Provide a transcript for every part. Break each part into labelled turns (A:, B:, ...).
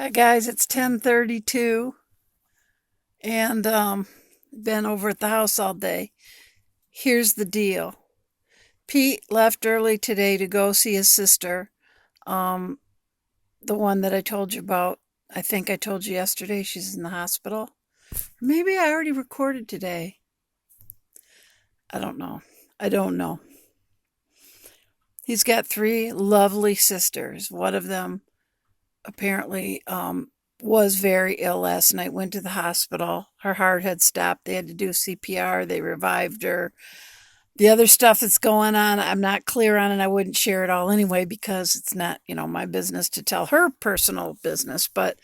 A: Hi guys, it's 10:32 and been over at the house all day. Here's the deal. Pete left early today to go see his sister, um the one that I told you about. I think I told you yesterday she's in the hospital. Maybe I already recorded today. I don't know. I don't know. He's got three lovely sisters. One of them apparently was very ill last night, went to the hospital. Her heart had stopped. They had to do CPR. They revived her. The other stuff that's going on, I'm not clear on, and I wouldn't share it all anyway because it's not, my business to tell her personal business. But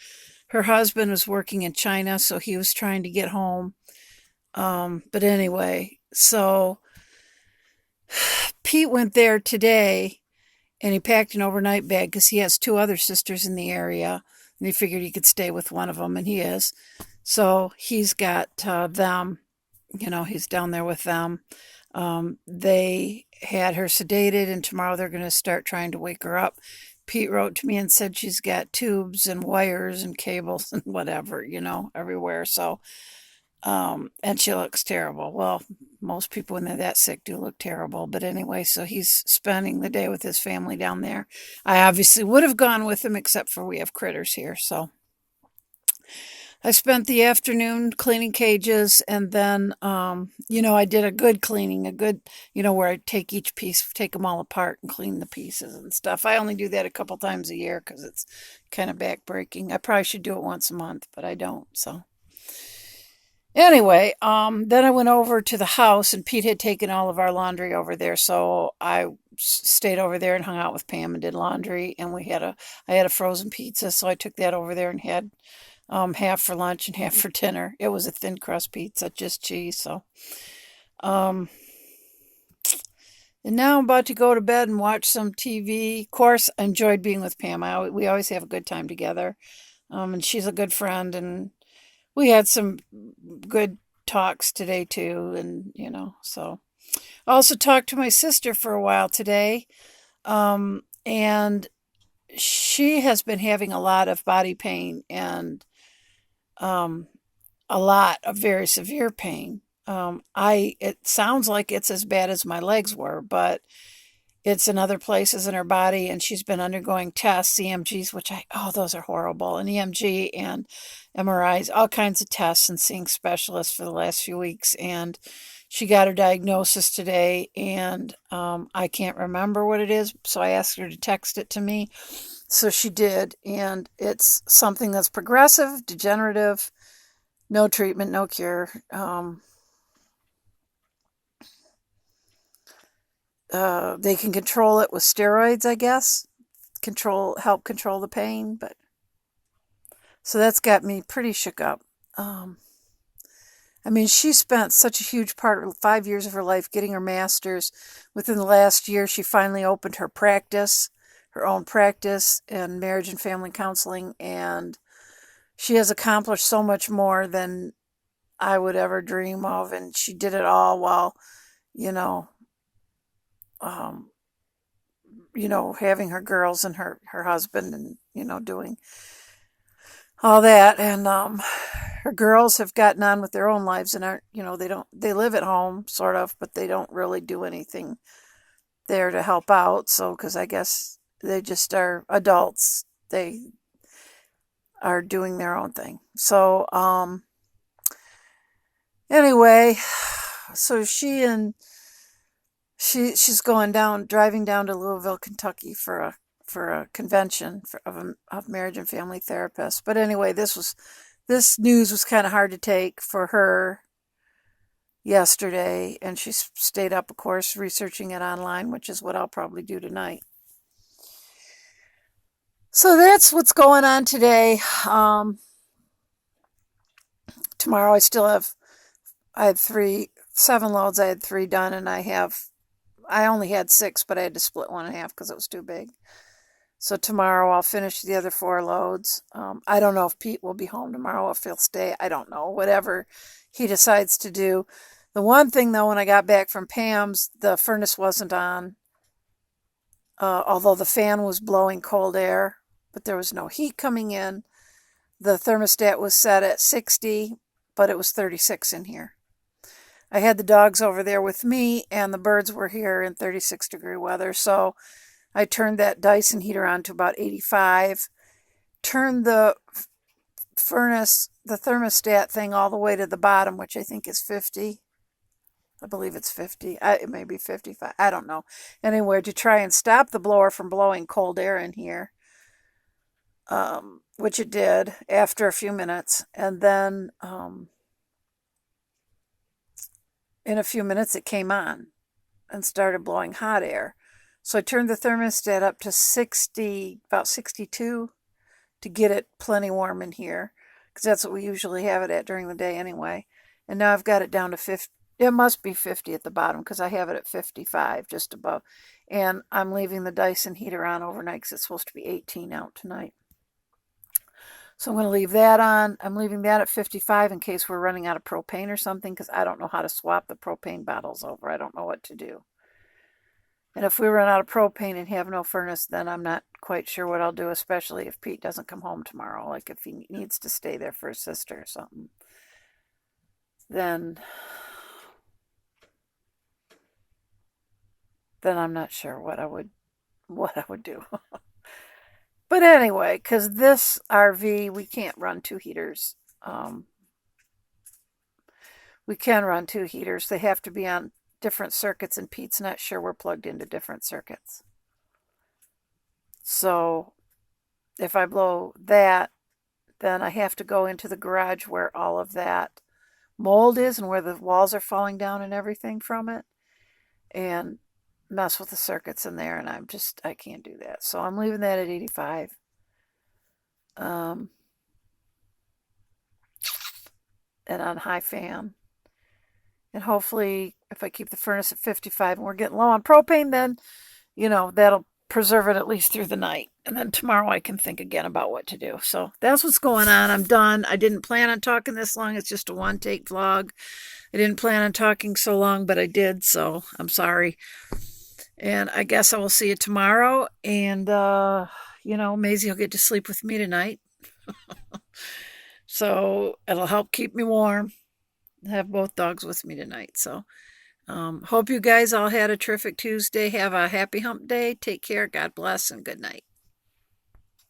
A: her husband was working in China, so he was trying to get home. But anyway, so Pete went there today and he packed an overnight bag because he has two other sisters in the area and he figured he could stay with one of them, and he is. So he's got them, he's down there with them. They had her sedated, and tomorrow they're going to start trying to wake her up. Pete wrote to me and said she's got tubes and wires and cables and whatever, everywhere. So, and she looks terrible. Well, most people when they're that sick do look terrible. But anyway, so he's spending the day with his family down there. I obviously would have gone with him, except for we have critters here. So I spent the afternoon cleaning cages, and then, I did a good cleaning, where I take each piece, take them all apart and clean the pieces and stuff. I only do that a couple times a year because it's kind of backbreaking. I probably should do it once a month, but I don't. So anyway, then I went over to the house, and Pete had taken all of our laundry over there, so I stayed over there and hung out with Pam and did laundry. And I had a frozen pizza, so I took that over there and had half for lunch and half for dinner. It was a thin crust pizza, just cheese. So, um, and now I'm about to go to bed and watch some TV. Of course, I enjoyed being with Pam. We always have a good time together. And she's a good friend, and we had some good talks today too. And so I also talked to my sister for a while today. And she has been having a lot of body pain and um, a lot of very severe pain. It sounds like it's as bad as my legs were, but it's in other places in her body, and she's been undergoing tests, EMGs, those are horrible, and EMG and MRIs, all kinds of tests, and seeing specialists for the last few weeks. And she got her diagnosis today, and I can't remember what it is, so I asked her to text it to me. So she did, and it's something that's progressive, degenerative, no treatment, no cure. They can control it with steroids, I guess. Help control the pain, but so that's got me pretty shook up. I mean, she spent such a huge part of 5 years of her life getting her master's. Within the last year, she finally opened her own practice in marriage and family counseling, and she has accomplished so much more than I would ever dream of, and she did it all while, you know, um, having her girls and her husband, and doing all that. And her girls have gotten on with their own lives and aren't, they live at home sort of, but they don't really do anything there to help out. So, because I guess they just are adults, they are doing their own thing. So, anyway, so she's driving down to Louisville, Kentucky for a convention of marriage and family therapists. But anyway, this news was kind of hard to take for her yesterday, and she stayed up, of course, researching it online, which is what I'll probably do tonight. So that's what's going on today. Tomorrow I had 7 loads. I had 3 done, and I only had 6, but I had to split one in half because it was too big. So tomorrow I'll finish the other 4 loads. I don't know if Pete will be home tomorrow, if he'll stay. I don't know. Whatever he decides to do. The one thing, though, when I got back from Pam's, the furnace wasn't on, although the fan was blowing cold air, but there was no heat coming in. the thermostat was set at 60, but it was 36 in here. I had the dogs over there with me, and the birds were here in 36-degree weather, so I turned that Dyson heater on to about 85, turned the furnace, the thermostat thing all the way to the bottom, which I think is 50. I believe it's 50. It may be 55. I don't know. Anyway, to try and stop the blower from blowing cold air in here, which it did after a few minutes. And then in a few minutes, it came on and started blowing hot air. So I turned the thermostat up to 60, about 62, to get it plenty warm in here, because that's what we usually have it at during the day anyway. And now I've got it down to 50. It must be 50 at the bottom, because I have it at 55, just above. And I'm leaving the Dyson heater on overnight, because it's supposed to be 18 out tonight. So I'm going to leave that on. I'm leaving that at 55 in case we're running out of propane or something, because I don't know how to swap the propane bottles over. I don't know what to do. And if we run out of propane and have no furnace, then I'm not quite sure what I'll do, especially if Pete doesn't come home tomorrow. Like if he needs to stay there for his sister or something. Then I'm not sure what I would do. But anyway, because this RV, we can't run two heaters. We can run two heaters. They have to be on different circuits, and Pete's not sure we're plugged into different circuits. So if I blow that, then I have to go into the garage where all of that mold is and where the walls are falling down and everything from it, and mess with the circuits in there, and I can't do that. So I'm leaving that at 85. And on high fan. And hopefully, if I keep the furnace at 55 and we're getting low on propane, then, that'll preserve it at least through the night. And then tomorrow I can think again about what to do. So that's what's going on. I'm done. I didn't plan on talking this long. It's just a one-take vlog. I didn't plan on talking so long, but I did. So I'm sorry. And I guess I will see you tomorrow. And, Maisie will get to sleep with me tonight. So it'll help keep me warm. I have both dogs with me tonight. So hope you guys all had a terrific Tuesday. Have a happy hump day. Take care. God bless and good night.